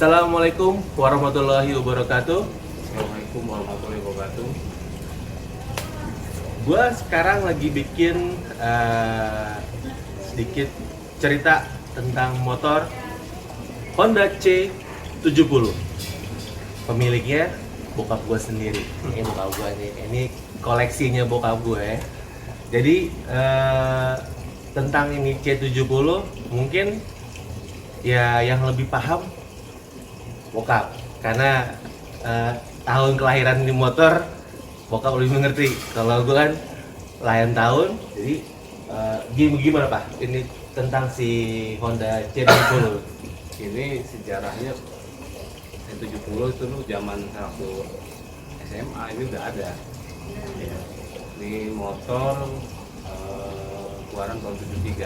Assalamualaikum warahmatullahi wabarakatuh. Assalamualaikum warahmatullahi wabarakatuh. Gua sekarang lagi bikin sedikit cerita tentang motor Honda C70. Pemiliknya bokap gue sendiri. Ini bokap gue nih. Ini koleksinya bokap gue. Jadi tentang ini C70 mungkin ya yang lebih paham bokap, karena tahun kelahiran di motor bokap lebih mengerti. Kalau gue kan lain tahun, jadi gimana Pak? Ini tentang si Honda C70. Ini sejarahnya C70 itu tuh zaman waktu SMA ini udah ada. Ya. Ini motor keluaran tahun 73.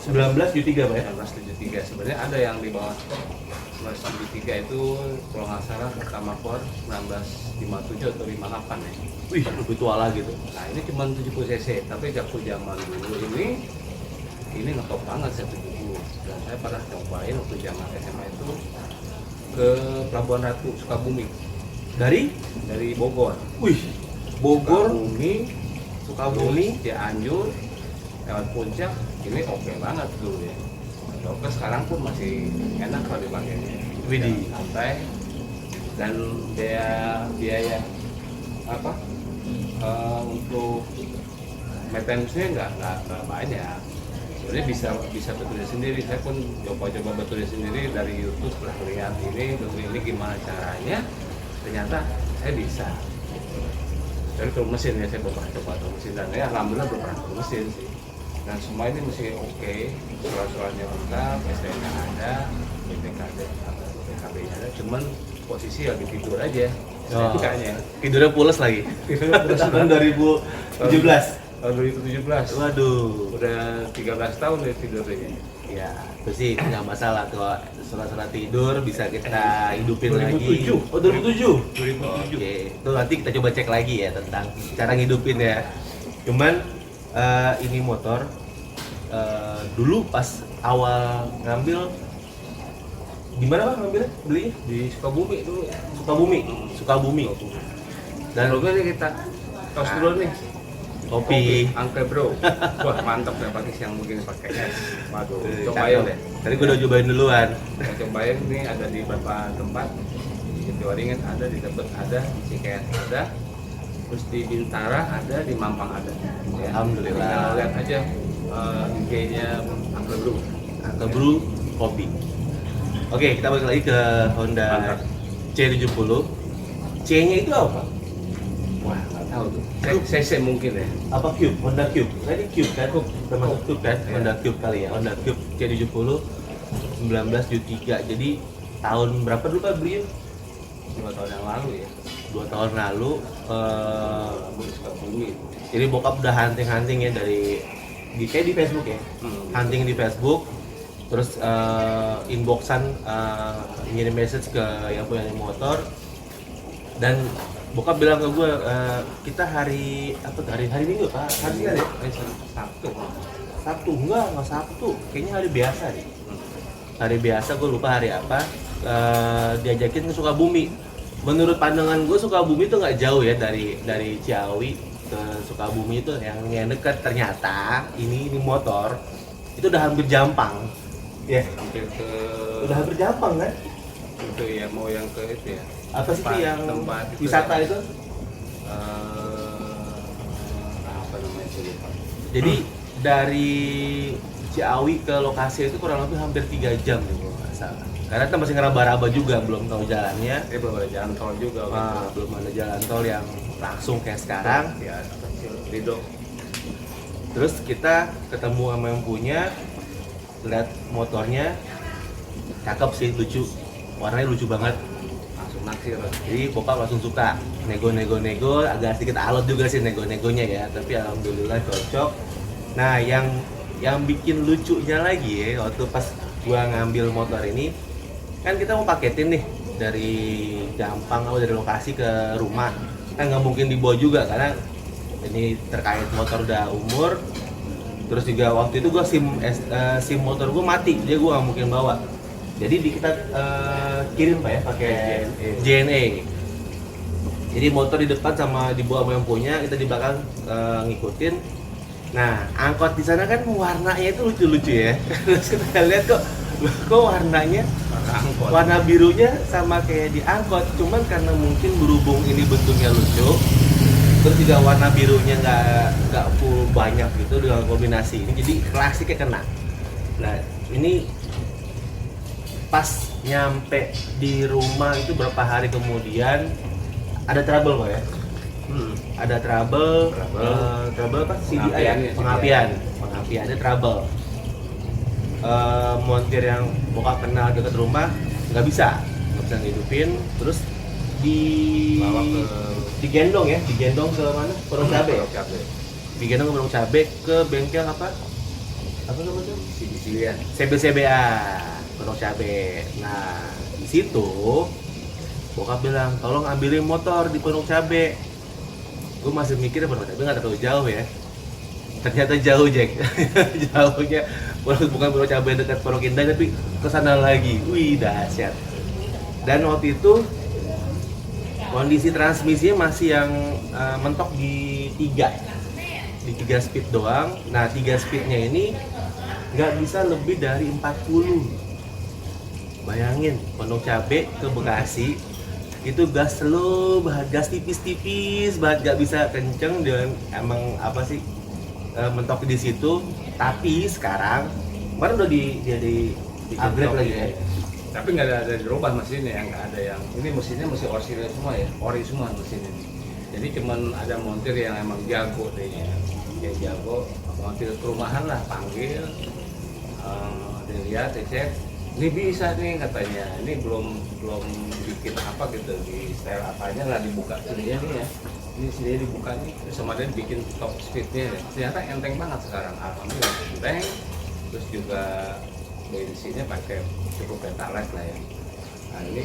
1973 Pak ya? 1973. Sebenarnya ada yang di bawah 1973 itu kalau nggak salah pertama keluar 1957 atau 58 ya. Wih, lebih tua lagi tuh. Nah ini cuma 70 cc, tapi waktu zaman dulu ini ngetop banget C70. Dan saya pernah cobain waktu zaman SMA itu ke Pelabuhan Ratu Sukabumi Dari Bogor. wih, Bogor, Sukabumi, Cianjur, lewat Puncak, ini oke banget dulu ya. Oke, sekarang pun masih enak kalau dipakainya. Widih. Santai dan biaya apa untuk maintenance-nya nggak banyak. Sebenarnya bisa betulin sendiri. Saya pun coba betulin sendiri dari YouTube, setelah lihat ini gimana caranya. Ternyata saya bisa. Dari tur mesin ya, saya coba tur mesin dan ya alhamdulillah belum pernah tur mesin sih. Dan semua ini masih oke, surat-suratnya lengkap, STNK ada, BPKB-nya ada, cuman posisi lagi tidur aja. Kayaknya tidurnya pules lagi. Tahun 2017. Tahun 2017. Waduh. Udah 13 tahun ya tidurnya. Ya, itu sih nggak masalah kalau surat-surat tidur bisa kita hidupin lagi. 2007. Oh, 2007. 2007. Oke, itu nanti kita coba cek lagi ya tentang cara ngidupin ya. Cuman ini motor dulu pas awal ngambil di mana Bang ngambilnya? Belinya? Di Sukabumi dulu. Sukabumi. Dan logo nih kita tos dulu nih. Kopi. Angke bro. Wah mantap ya pakai yang begini pakai es. Waduh, cobain deh. Tadi gue udah cobain duluan. Kita cobain nih, ada di beberapa tempat. Di Waringin ada, di Tebet ada, di Cikeas ada, terus di Bintara ada, di Mampang ada. Ya, Alhamdulillah. kita lihat aja IG-nya Angke Bro. Angke Bro Kopi. Oke, kita balik lagi ke Honda Mantap. C70. C-nya itu apa? Wah, nggak tahu tuh. CC mungkin ya. Apa Cube? Honda Cube. Tadi Cube kan? Termasuk Cube kan? Iya. Honda Cube kali ya. Honda Cube C70 1973. Jadi tahun berapa dulu Pak belinya? 2 tahun yang lalu ya. 2 tahun lalu. Di Sukabumi. Jadi bokap udah hunting ya kayak di Facebook ya. Hunting di Facebook. Terus inboxan ngirim message ke yang punya motor. Dan bokap bilang ke gue, kita hari Minggu Pak? Hari Senin ya? Sabtu, enggak Sabtu, kayaknya hari biasa deh. Hari biasa, gue lupa hari apa. Diajakin ke Sukabumi. Menurut pandangan gue Sukabumi itu nggak jauh ya dari Ciawi ke Sukabumi itu yang dekat. Ternyata ini motor itu udah hampir Jampang. Ya, Hampir ke udah hampir Jampang kan? itu ya, mau yang ke itu ya. Apa sih itu yang tempat wisata itu? Apa namanya itu lupa. Jadi dari Ciawi ke lokasi itu kurang lebih hampir 3 jam nih kalau nggak salah. Karena kita masih ngeraba-raba juga, belum tahu jalannya. Belum ada jalan tol juga Belum ada jalan tol yang langsung kayak sekarang. ya kecil Rido. Terus kita ketemu sama yang punya, lihat motornya, cakep sih, lucu, warnanya lucu banget. Langsung naksir. Jadi bokap langsung suka, nego, agak sedikit alot juga sih nego-negonya ya, tapi alhamdulillah cocok. Nah yang bikin lucunya lagi ya, waktu pas gua ngambil motor ini, kan kita mau paketin nih dari Jampang atau dari lokasi ke rumah, kan nggak mungkin dibawa juga karena ini terkait motor udah umur. Terus juga waktu itu gue SIM motor gue mati, jadi gue nggak mungkin bawa. Jadi kita kirim Pak ya pakai JNE. Jadi motor di depan sama di bawah yang punya, kita di belakang ngikutin. Nah, angkot di sana kan warnanya itu lucu-lucu ya. Terus kita lihat kok warnanya warna birunya sama kayak di angkot, cuman karena mungkin berhubung ini bentuknya lucu, terus juga warna birunya nggak full banyak gitu dengan kombinasi ini, jadi klasiknya kena. Nah, ini pas nyampe di rumah itu berapa hari kemudian ada trouble Pak ya? Ada trouble apa? CDI ya? Pengapian ada trouble. Montir yang bokap kenal dekat rumah nggak bisa ngehidupin, terus digendong ke mana? Porong Cabe. Digendong ke Porong Cabe ke bengkel apa namanya? CBCBA Porong Cabe. Nah, di situ bokap bilang, tolong ambilin motor di Porong Cabe. Gue masih mikir Porong Cabe nggak terlalu jauh ya. Ternyata jauh Jack. Jauhnya bukan Porong Cabe dekat Porong Indah, tapi ke sana lagi. Wih, dahsyat. Dan waktu itu kondisi transmisinya masih yang mentok di 3 speed doang. Nah, 3 speednya ini nggak bisa lebih dari 40. Bayangin, Porong Cabe ke Bekasi itu gas slow banget, gas tipis-tipis banget, nggak bisa kenceng, dan emang apa sih mentok di situ. Tapi sekarang kemarin udah di upgrade lagi ya. Tapi nggak ada dirubah mesinnya, nggak ada yang ini, mesinnya masih orisinil semua ya, ori semua mesinnya. Jadi cuman ada montir yang emang jago deh ya, yang jago montir perumahan lah, panggil, dilihat, dicek, ini bisa nih katanya, ini belum bikin apa gitu di style apanya, nggak dibuka sininya nih ya, ini sini dibuka nih, terus sama dia bikin top speednya deh. Ternyata enteng banget sekarang, alhamdulillah enteng. Terus juga bensinnya pakai cukup pertalite lah ya. Nah ini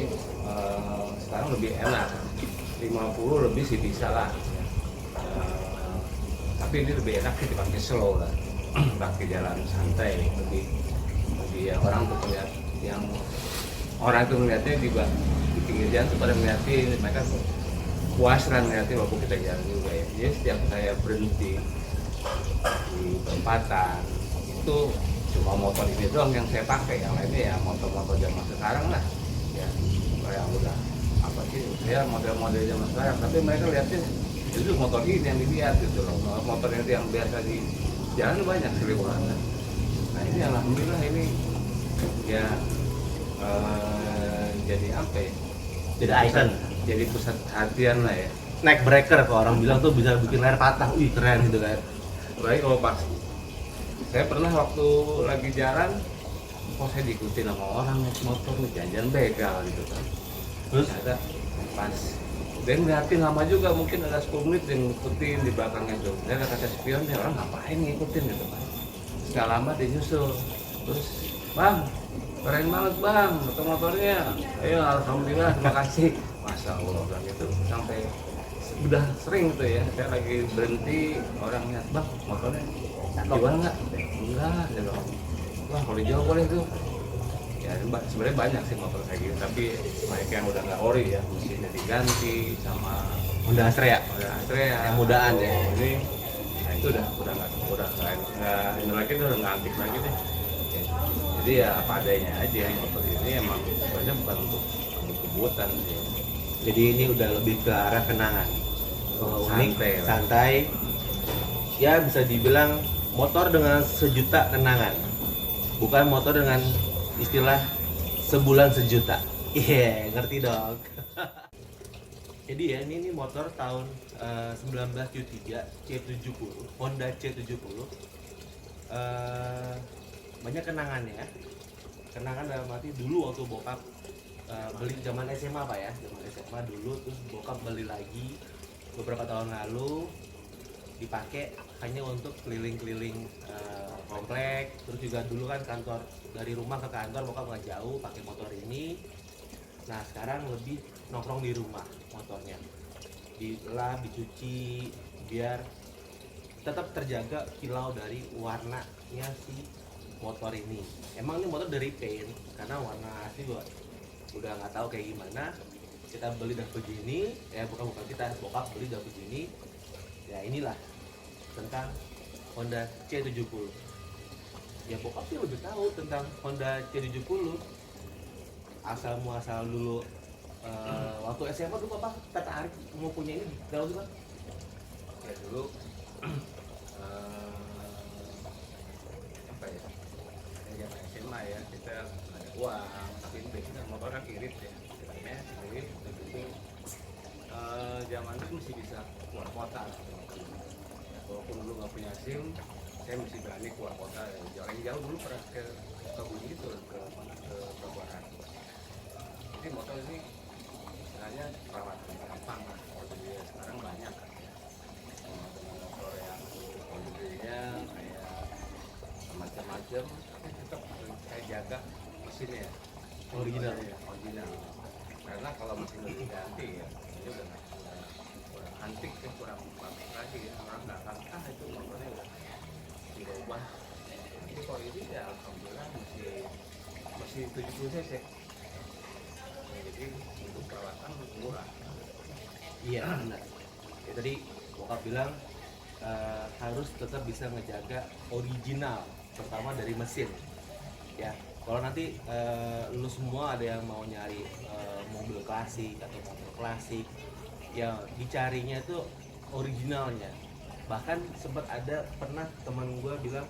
sekarang lebih enak, 50 lebih sih bisa lah. Tapi ini lebih enak sih dipakai slow lah, pakai jalan santai, lebih ya, orang tuh melihat, yang orang tuh melihatnya juga di pinggir jalan tuh pada melihatin, mereka puas kan melihatin walaupun kita jalan juga ya. Jadi setiap saya berhenti di perempatan itu cuma motor ini doang yang saya pakai, yang lainnya ya motor-motor zaman sekarang lah ya, yang udah apa sih ya, model-model zaman sekarang. Tapi mereka lihatnya itu motor ini yang dilihat gitu loh, motor yang biasa di jalan banyak seliweran. Nah ini alhamdulillah ini ya jadi apa ya, Jadi icon, jadi pusat perhatian lah ya. neck breaker kalau orang bilang tuh, bisa bikin layar patah. Wih, keren gitu kan. Baik kalau pas saya pernah waktu lagi jalan, kok saya diikuti sama orang naik motor nih, jangan begal gitu kan. Terus ada pas dia ngeliatin lama juga, mungkin ada 10 menit yang ngikutin di belakangnya tuh. Dia kata spion, dia orang ngapain ngikutin gitu kan. Nggak lama dia nyusul, terus bang, keren banget bang motor-motornya, ayo alhamdulillah terima kasih, masya Allah bilang gitu. Sampai udah sering tuh ya, saya lagi berhenti, orang lihat bang motornya jual nggak? Enggak, dia bilang, wah kalau dijual boleh tuh. Ya sebenarnya banyak sih motor kayak gitu, tapi banyak yang udah nggak ori ya, mesinnya diganti sama Honda Astrea yang mudaan ya. ini. Nah itu udah nggak ini lagi, udah nggak antik lagi deh. Jadi ya apa adanya aja, motor ini emang sebenarnya bukan untuk kebutuhan sih. Jadi ini udah lebih ke arah kenangan, unik, Santai lah. santai. Ya bisa dibilang motor dengan sejuta kenangan, bukan motor dengan istilah sebulan sejuta. Iya, ngerti dong. Jadi ya ini motor tahun 1973 C70, Honda C70. Banyak kenangannya ya. Kenangan dalam arti dulu waktu bokap beli zaman SMA Pak ya, zaman SMA dulu, terus bokap beli lagi beberapa tahun lalu, dipakai hanya untuk keliling-keliling komplek. Terus juga dulu kan kantor, dari rumah ke kantor bokap nggak jauh, pakai motor ini. Nah sekarang lebih nongkrong di rumah motornya, dilap, dicuci, biar tetap terjaga kilau dari warnanya si motor ini. Emang ini motor dari paint karena warna asli gua udah nggak tahu kayak gimana. Kita beli udah begini, bukan kita, bokap beli udah begini. Ya inilah tentang Honda C70. Ya bokap sih lebih tahu tentang Honda C70. Asal muasal dulu waktu SMA dulu apa tertarik mau punya ini tahu sih Pak? Ya dulu apa ya? Yang SMA ya kita ada uang, tapi biasanya motor kan irit ya. Ceritanya irit, begitu. Zaman itu masih bisa keluar kota. Walaupun dulu nggak punya SIM, saya masih berani keluar kota. Jalan jauh dulu pernah ke Bumi itu ke Barat. Jadi motor ini istilahnya perawatan gampang lah. Kalau dia sekarang banyak kan ya. Motor yang modelnya kayak macam-macam, tapi tetap saya jaga mesinnya. Original. Ya, original. Karena kalau mesin udah diganti ya, ini udah kurang antik ya, kurang bagus lagi ya. Orang nggak akan itu motornya udah dirubah. Jadi kalau ini ya alhamdulillah masih 70 cc. Jadi untuk perawatan murah. Iya benar. Ya, tadi bokap bilang harus tetap bisa ngejaga original, pertama dari mesin. Ya, kalau nanti lu semua ada yang mau nyari mobil klasik atau motor klasik, ya dicarinya itu originalnya. Bahkan sempat ada pernah teman gue bilang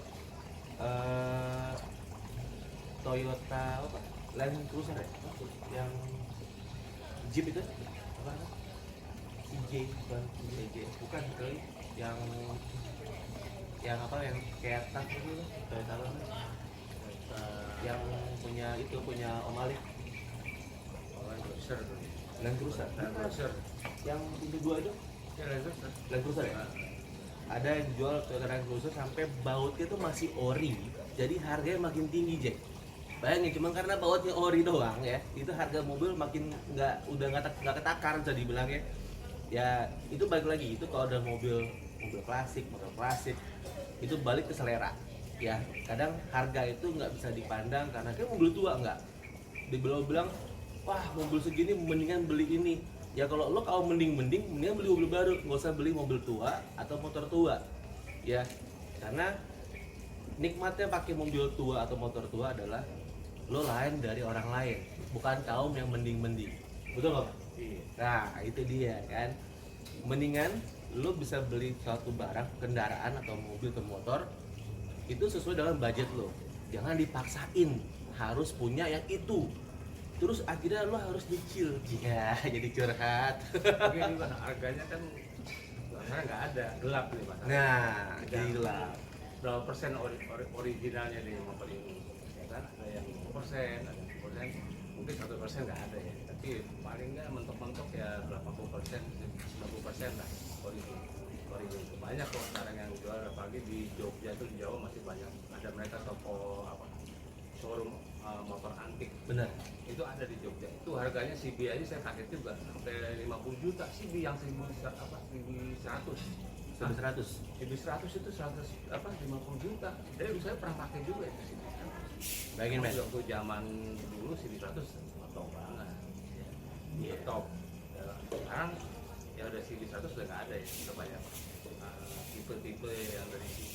Toyota apa? Land Cruiser ya? Yang Jeep itu apa? CJ bukan CJ, bukan kali yang apa yang kayak tak itu Toyota apa? Yang punya Om Ali. Land Cruiser tuh. Land Cruiser. Land Cruiser. Yang pintu dua itu Ya Land Cruiser. Land Cruiser ya? Ada yang jual Toyota Land Cruiser sampai bautnya itu masih ori, jadi harganya makin tinggi Jack. Bayangin cuma karena bautnya ori doang ya, itu harga mobil makin nggak ketakar bisa dibilang ya. Ya itu balik lagi, itu kalau udah mobil klasik, motor klasik itu balik ke selera. Ya kadang harga itu nggak bisa dipandang karena kayak mobil tua nggak. Dibilang wah mobil segini mendingan beli ini. Ya kalau mendingan beli mobil baru, nggak usah beli mobil tua atau motor tua. Ya karena nikmatnya pakai mobil tua atau motor tua adalah lo lain dari orang lain, bukan kaum yang mending-mending. Betul nggak Pak? Iya. Nah itu dia kan. Mendingan lo bisa beli suatu barang, kendaraan atau mobil atau motor itu sesuai dengan budget lo. Jangan dipaksain harus punya yang itu. Terus akhirnya lo harus nyicil. Ya, jadi curhat. Tapi ini kan harganya kan sekarang nggak ada, gelap nih Mas. Nah, jadi gelap. Berapa persen originalnya di motor ini? Ya kan ada yang 5%, ada yang 10%, mungkin 1% nggak ada ya. Tapi paling nggak mentok-mentok ya berapa puluh persen, 90% lah original. Banyak kok sekarang yang jual, apalagi di Jogja tuh di Jawa masih banyak. Ada mereka toko showroom motor antik. Benar. Itu ada di Jogja. Itu harganya CB aja saya kaget juga sampai 50 juta CB yang 1100. 100. CB 100 itu 50 juta. Jadi saya pernah pakai juga itu CB 100. Bayangin men. Waktu zaman dulu CB 100 top banget. Iya. Top. Ya, sekarang ya udah CB 100 udah nggak ada ya, udah banyak tipe-tipe yang dari CB.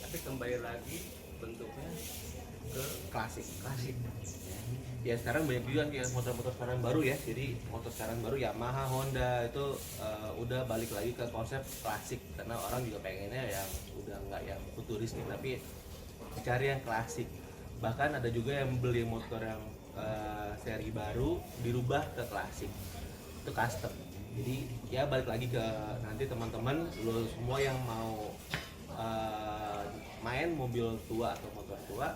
Tapi kembali lagi bentuknya ke Klasik. Ya sekarang banyak juga ya motor-motor sekarang baru ya. Jadi motor sekarang baru Yamaha, Honda itu udah balik lagi ke konsep klasik karena orang juga pengennya yang udah nggak yang futuristik tapi cari yang klasik. Bahkan ada juga yang beli motor yang seri baru dirubah ke klasik. Itu custom. Jadi ya balik lagi ke nanti teman-teman lo semua yang mau main mobil tua atau motor tua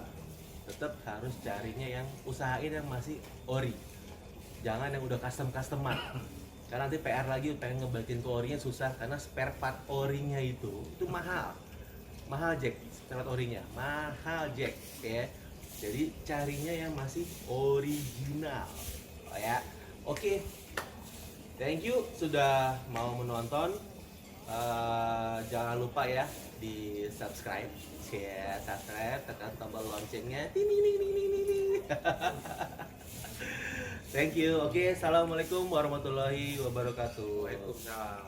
tetap harus carinya yang usahain yang masih ori, jangan yang udah customan karena nanti PR lagi pengen ngebalikin ke orinya susah karena spare part orinya itu mahal Jack. Spare part orinya mahal Jack ya, jadi carinya yang masih original ya. Oke. Thank you sudah mau menonton Jangan lupa ya di subscribe, share, tekan tombol loncengnya. Ting, ting, ting, ting, ting, ting. Thank you. Oke, assalamualaikum warahmatullahi wabarakatuh. Waalaikumsalam.